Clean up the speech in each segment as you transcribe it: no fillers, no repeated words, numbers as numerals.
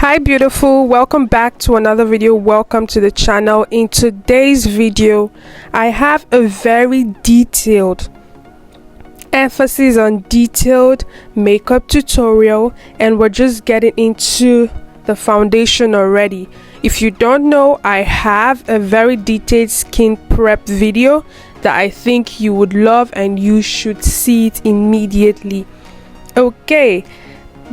Hi beautiful, welcome back to another video. Welcome to the channel. In today's video I have a very detailed emphasis on detailed makeup tutorial, and we're just getting into the foundation already. If you don't know, I have a very detailed skin prep video that I think you would love and you should see it immediately. Okay,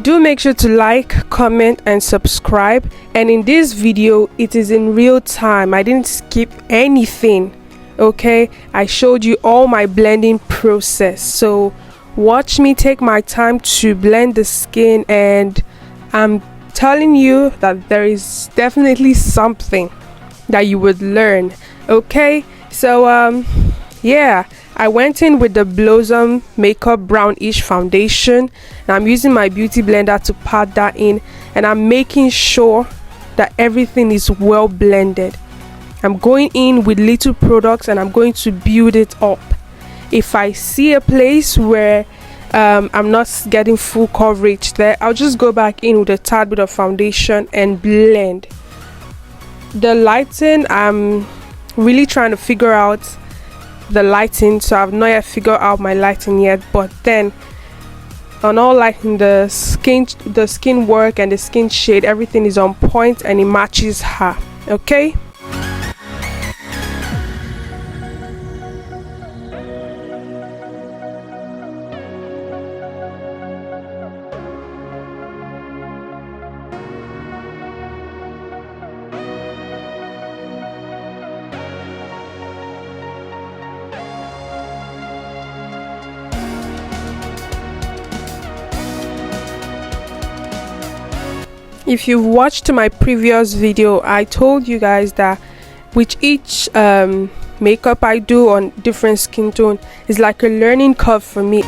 do make sure to like, comment and subscribe. And in this video it is in real time. I didn't skip anything. Okay, I showed you all my blending process, so watch me take my time to blend the skin, and I'm telling you that there is definitely something that you would learn. Okay, so yeah, I went in with the Blossom Makeup Brownish foundation, and I'm using my beauty blender to pat that in, and I'm making sure that everything is well blended. I'm going in with little products and I'm going to build it up. If I see a place where I'm not getting full coverage there, I'll just go back in with a tad bit of foundation and blend. The lighting, I'm really trying to figure out the lighting, so I've not yet figured out my lighting yet, but then on all lighting, the skin work and the skin shade, everything is on point and it matches her. Okay, if you've watched my previous video, I told you guys that with each makeup I do on different skin tone is like a learning curve for me.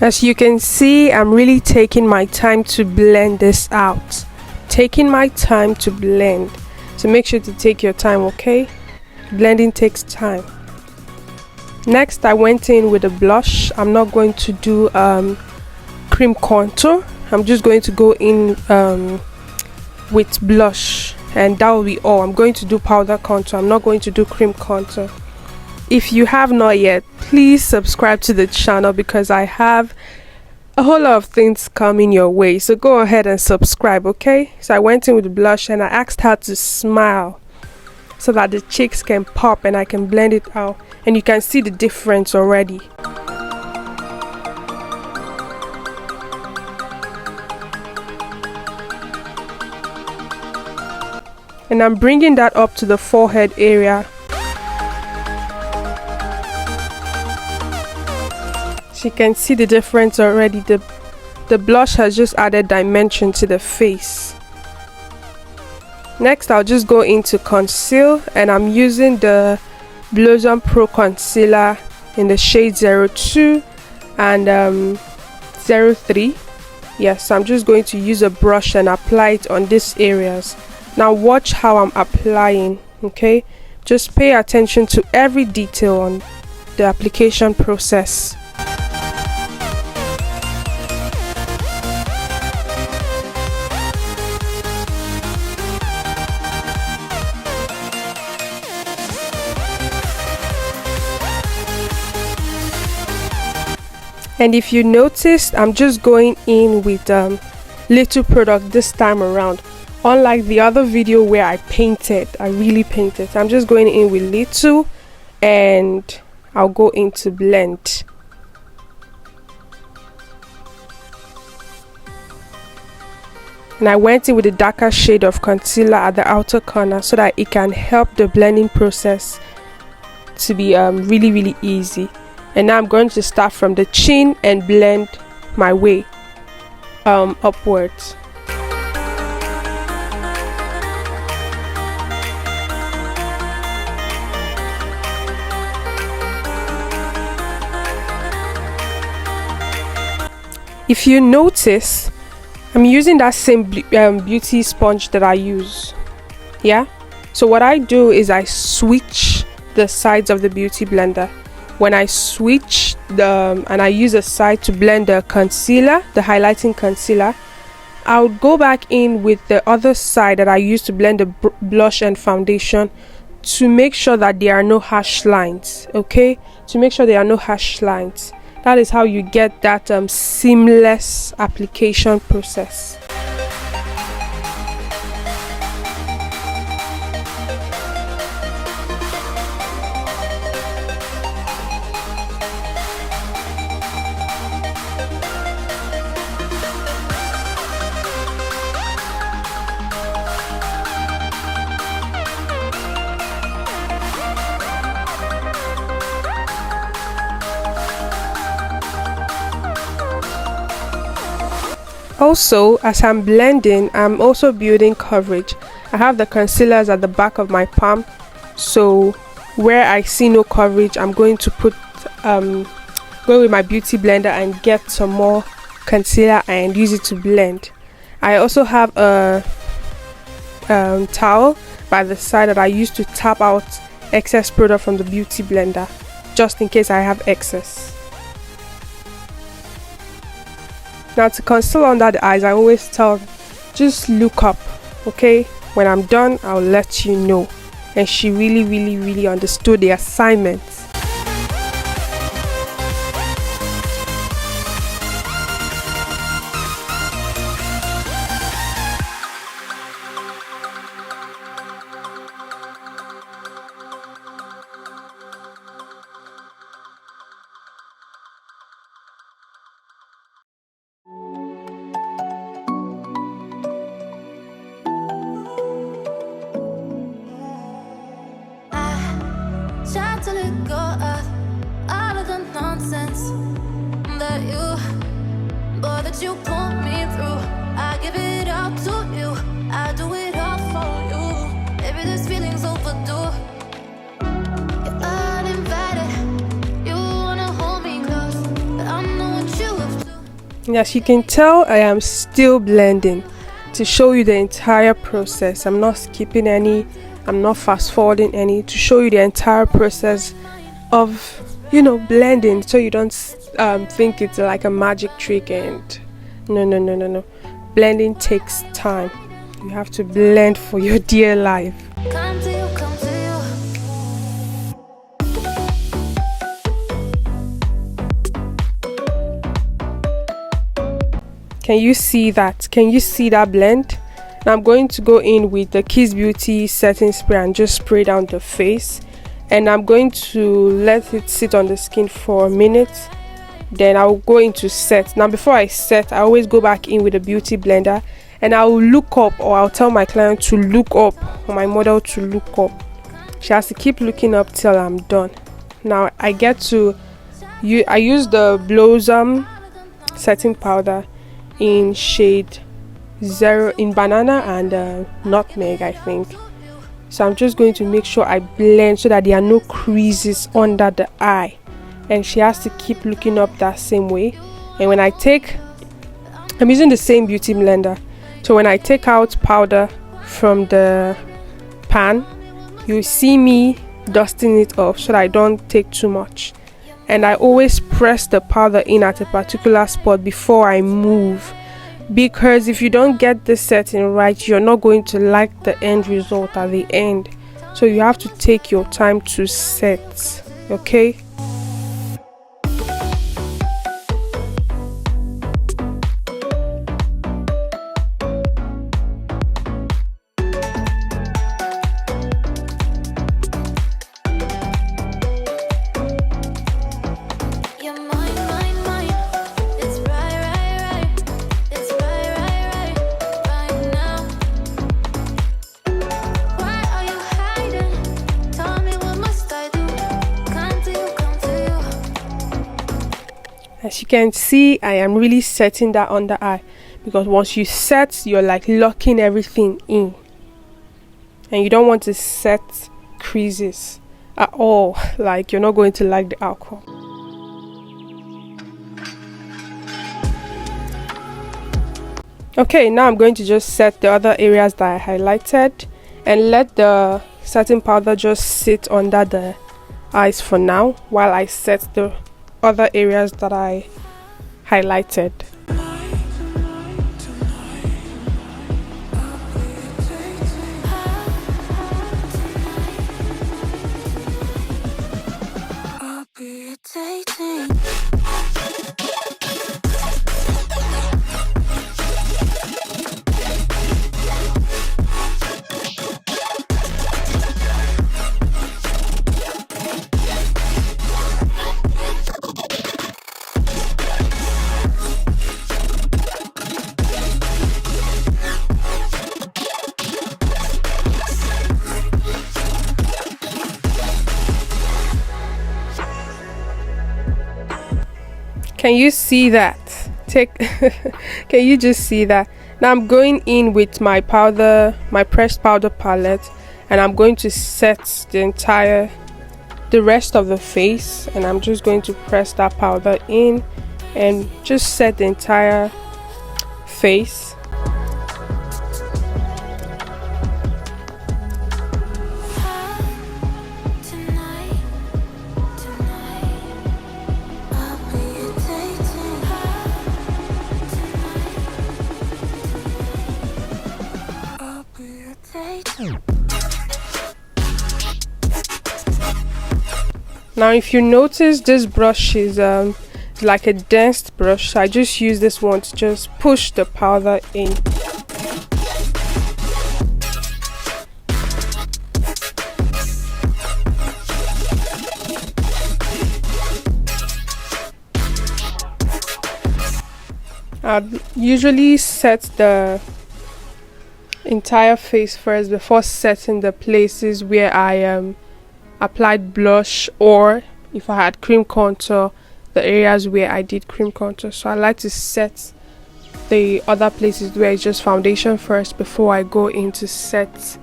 As you can see, I'm really taking my time to blend this out. Taking my time to blend. So make sure to take your time, okay? Blending takes time. Next, I went in with a blush. I'm not going to do cream contour. I'm just going to go in with blush, and that will be all. I'm going to do powder contour. I'm not going to do cream contour. If you have not yet, please subscribe to the channel because I have a whole lot of things coming your way, so go ahead and subscribe. Okay, so I went in with the blush and I asked her to smile so that the cheeks can pop and I can blend it out, and you can see the difference already. And I'm bringing that up to the forehead area. You can see the difference already. The blush has just added dimension to the face. Next, I'll just go into conceal, and I'm using the Blossom Pro Concealer in the shade 02 and 03. Yes, I'm just going to use a brush and apply it on these areas. Now watch how I'm applying. Okay, just pay attention to every detail on the application process. And if you noticed, I'm just going in with little product this time around. Unlike the other video where I really painted. So I'm just going in with little, and I'll go into blend. And I went in with a darker shade of concealer at the outer corner so that it can help the blending process to be really easy. And now I'm going to start from the chin and blend my way upwards. If you notice, I'm using that same beauty sponge that I use. Yeah, so what I do is I switch the sides of the beauty blender. When I switch and I use a side to blend the concealer, the highlighting concealer, I'll go back in with the other side that I use to blend the blush and foundation, to make sure that there are no harsh lines. Okay, to make sure there are no harsh lines. That is how you get that seamless application process. Also, as I'm blending, I'm also building coverage. I have the concealers at the back of my palm, so where I see no coverage, I'm going to put go with my beauty blender and get some more concealer and use it to blend. I also have a towel by the side that I use to tap out excess product from the beauty blender, just in case I have excess. Now, to conceal under the eyes, I always tell, just look up, okay? When I'm done, I'll let you know. And she really understood the assignment. Try to let go of all of the nonsense that you put me through. I give it all to you. I do it all for you. Maybe this feeling's overdue. You're uninvited. You wanna hold me close, but I know what you have to. As you can tell, I am still blending to show you the entire process. I'm not skipping any, I'm not fast forwarding any, to show you the entire process of, you know, blending, so you don't think it's like a magic trick. And no, blending takes time. You have to blend for your dear life. Come to you, come to you. Can you see that? Can you see that blend? Now I'm going to go in with the Kiss Beauty setting spray and just spray down the face, and I'm going to let it sit on the skin for a minute. Then I'll go into set. Now before I set, I always go back in with a beauty blender, and I'll look up, or I'll tell my client to look up, or my model to look up. She has to keep looking up till I'm done. Now I use the Blossom setting powder in shade 0 in banana and nutmeg, I think. So I'm just going to make sure I blend so that there are no creases under the eye, and she has to keep looking up that same way. And when I'm using the same beauty blender, so when I take out powder from the pan, you see me dusting it off so that I don't take too much. And I always press the powder in at a particular spot before I move, because if you don't get the setting right, you're not going to like the end result at the end. So you have to take your time to set, okay? As you can see, I am really setting that under eye, because once you set, you're like locking everything in, and you don't want to set creases at all. Like, you're not going to like the outcome. Okay, now I'm going to just set the other areas that I highlighted and let the setting powder just sit under the eyes for now while I set the other areas that I highlighted. Can you see that? Can you just see that? Now I'm going in with my powder, my pressed powder palette, and I'm going to set the rest of the face, and I'm just going to press that powder in and just set the entire face. Now if you notice, this brush is like a dense brush, so I just use this one to just push the powder in. I usually set the entire face first before setting the places where I applied blush, or if I had cream contour, the areas where I did cream contour. So I like to set the other places where it's just foundation first before I go in to set,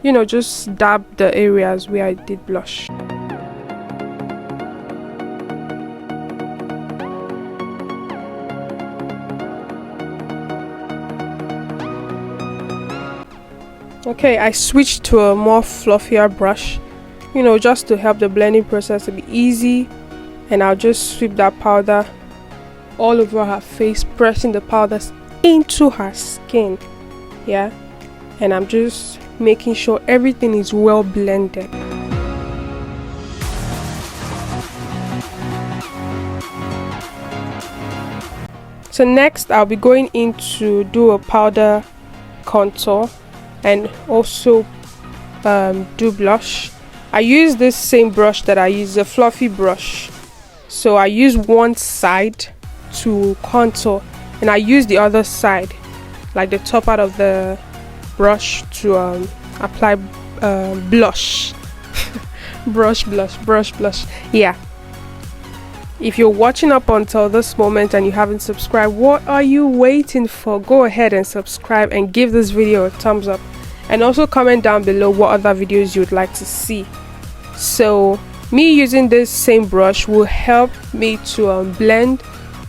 you know, just dab the areas where I did blush. Okay, I switched to a more fluffier brush, you know, just to help the blending process to be easy, and I'll just sweep that powder all over her face, pressing the powders into her skin, yeah, and I'm just making sure everything is well blended. So next I'll be going in to do a powder contour and also do blush. I use this same brush that I use, a fluffy brush. So I use one side to contour, and I use the other side, like the top part of the brush, to apply blush. brush blush. Yeah. If you're watching up until this moment and you haven't subscribed, what are you waiting for? Go ahead and subscribe and give this video a thumbs up, and also comment down below what other videos you'd like to see. So me using this same brush will help me to blend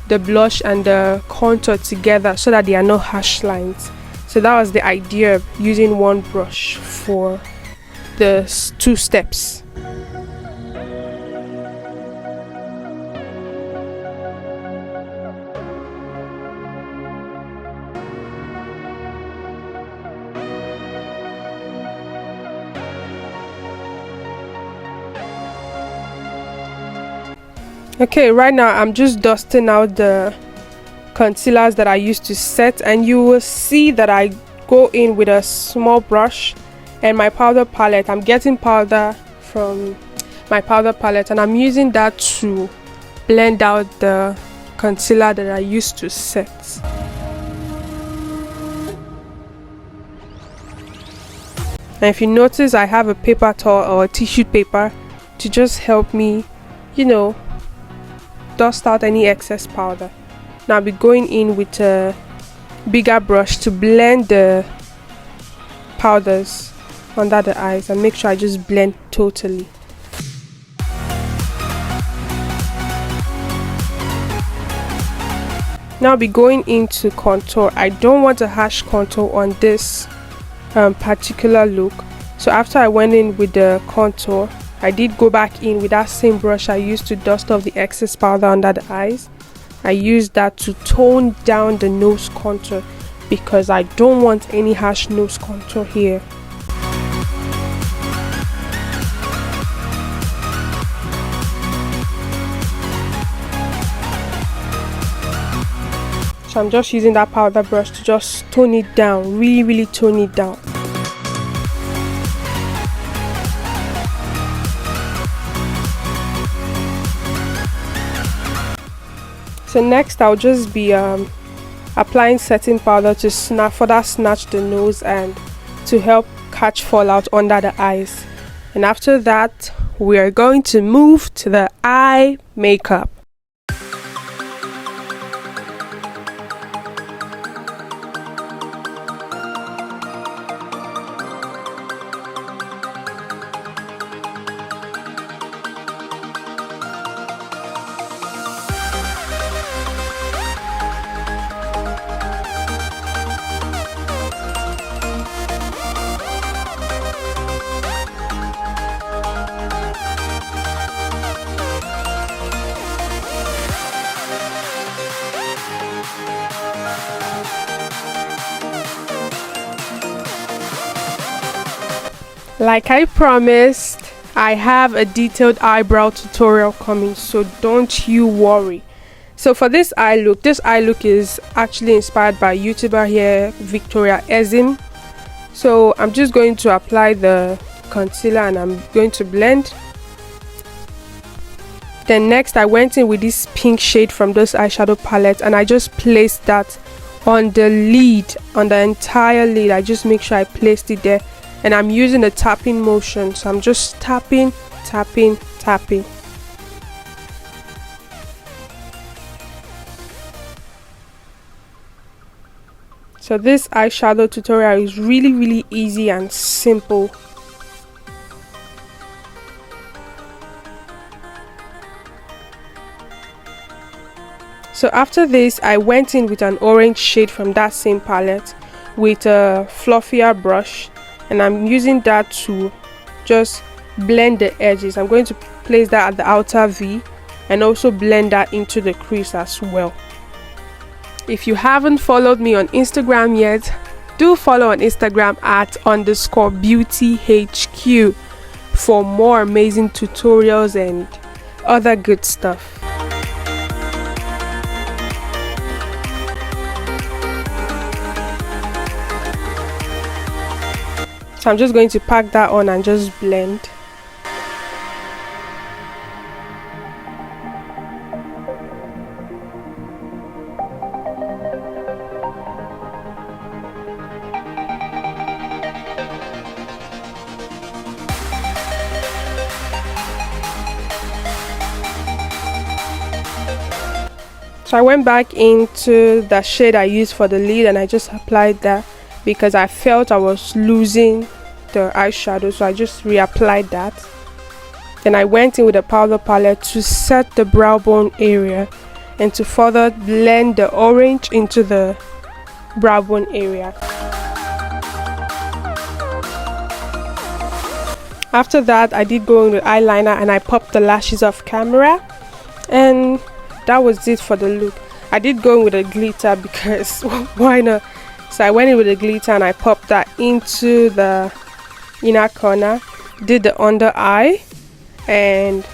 the blush and the contour together so that there are no harsh lines. So that was the idea of using one brush for the two steps. Okay, right now I'm just dusting out the concealers that I used to set, and you will see that I go in with a small brush and my powder palette. I'm getting powder from my powder palette and I'm using that to blend out the concealer that I used to set. And if you notice, I have a paper towel or a tissue paper to just help me, you know, dust out any excess powder. Now I'll be going in with a bigger brush to blend the powders under the eyes and make sure I just blend totally. Now I'll be going into contour. I don't want a harsh contour on this particular look, so after I went in with the contour, I did go back in with that same brush I used to dust off the excess powder under the eyes. I used that to tone down the nose contour because I don't want any harsh nose contour here. So I'm just using that powder brush to just tone it down, really tone it down. So next I'll just be applying setting powder to further snatch the nose and to help catch fallout under the eyes. And after that, we are going to move to the eye makeup. Like I promised, I have a detailed eyebrow tutorial coming, so don't you worry. So for this eye look is actually inspired by YouTuber here, Victoria Ezim. So I'm just going to apply the concealer and I'm going to blend. Then next I went in with this pink shade from this eyeshadow palette and I just placed that on the lid, on the entire lid. I just make sure I placed it there. And I'm using a tapping motion, so I'm just tapping. So this eyeshadow tutorial is really easy and simple. So after this, I went in with an orange shade from that same palette with a fluffier brush. And I'm using that to just blend the edges. I'm going to place that at the outer V and also blend that into the crease as well. If you haven't followed me on Instagram yet, do follow on Instagram at _beautyhq for more amazing tutorials and other good stuff. So I'm just going to pack that on and just blend. So I went back into the shade I used for the lid and I just applied that because I felt I was losing the eyeshadow, so I just reapplied that. Then I went in with a powder palette to set the brow bone area and to further blend the orange into the brow bone area. After that, I did go in with eyeliner and I popped the lashes off camera, and that was it for the look. I did go in with a glitter because why not? So I went in with a glitter and I popped that into the inner corner, did the under eye, and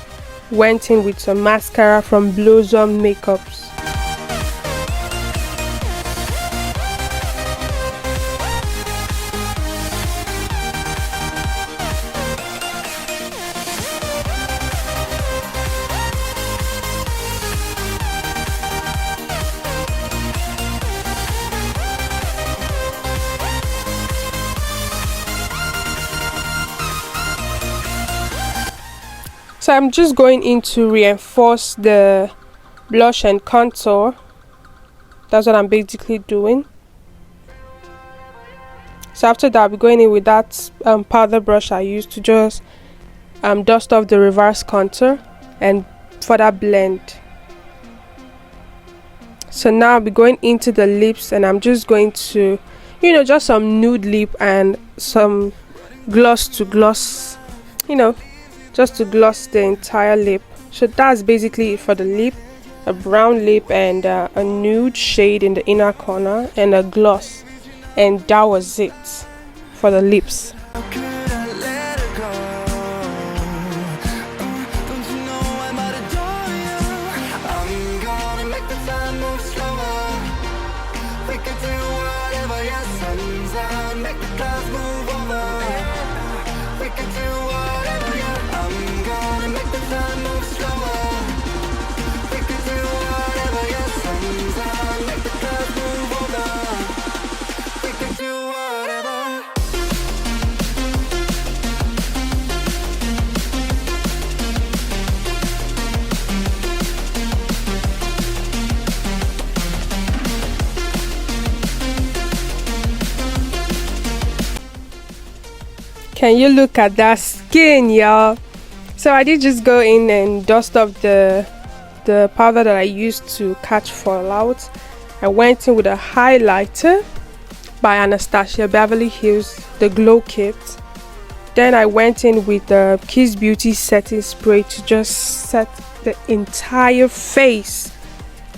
went in with some mascara from Blossom Makeups. So I'm just going in to reinforce the blush and contour. That's what I'm basically doing. So after that, I'll be going in with that powder brush I used to just dust off the reverse contour and further blend. So now I'll be going into the lips, and I'm just going to, just some nude lip and some gloss to gloss, just to gloss the entire lip. So that's basically it for the lip. A brown lip and a nude shade in the inner corner and a gloss, and that was it for the lips. Can you look at that skin, y'all? So I did just go in and dust off the powder that I used to catch fallout. I went in with a highlighter by Anastasia Beverly Hills, the Glow Kit. Then I went in with the Kiss Beauty setting spray to just set the entire face.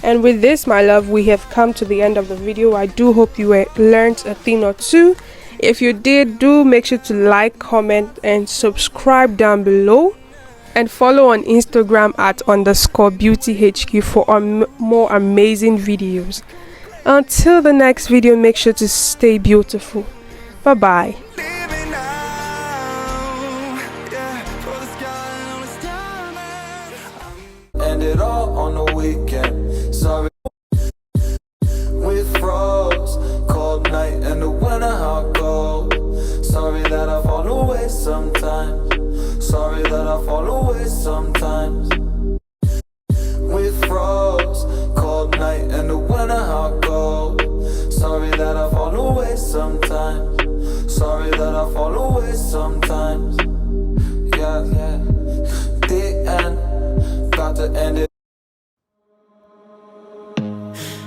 And with this, my love, we have come to the end of the video. I do hope you learned a thing or two. If you did, do make sure to like, comment, and subscribe down below. And follow on Instagram at _beautyhq for more amazing videos. Until the next video, make sure to stay beautiful. Bye bye. End it all on the weekend. Sorry. With froze, cold night and the winter hot cold. Sorry that I fall away sometimes. Sorry that I fall away sometimes. With froze, cold night and the winter hot cold. Sorry that I fall away sometimes. Sorry that I fall away sometimes. Yeah, the end, got to end it.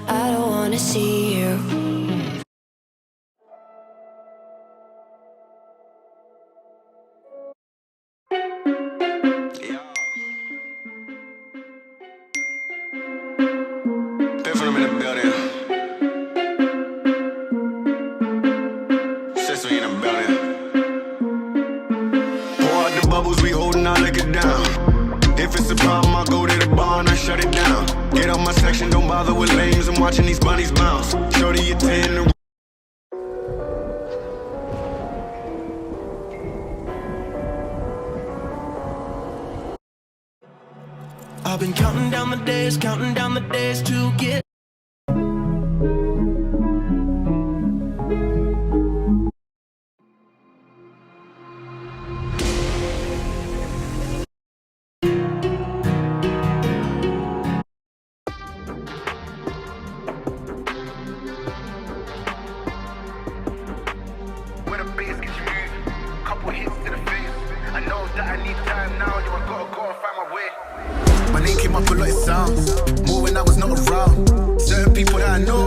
I don't wanna see you. From in the building. Sesame in the building. Pour out the bubbles, we holding our liquor down. If it's a problem, I'll go to the bar and I shut it down. Get out my section, don't bother with lames. I'm watching these bunnies bounce. Shorty, you 10. I've been counting down the days to get. When the bass gets moving, couple hits to the face. I know that I need time now, yo, I gotta go and find my way. My name came up a lot of sounds, more when I was not around. Certain people that I know,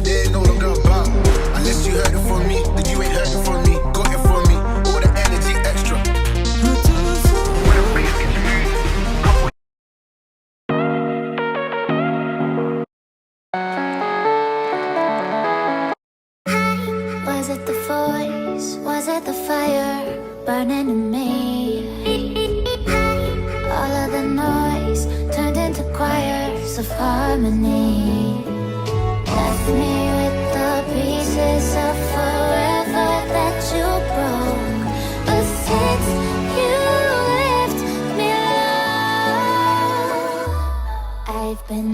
they ain't no longer about. Unless you heard it from me, then you ain't heard it from me. Got it from me, all the energy extra. When the bass gets moving, couple Was it the voice? Was it the fire burning in me? All of the noise turned into choirs of harmony. Left me with the pieces of forever that you broke. But since you left me alone, I've been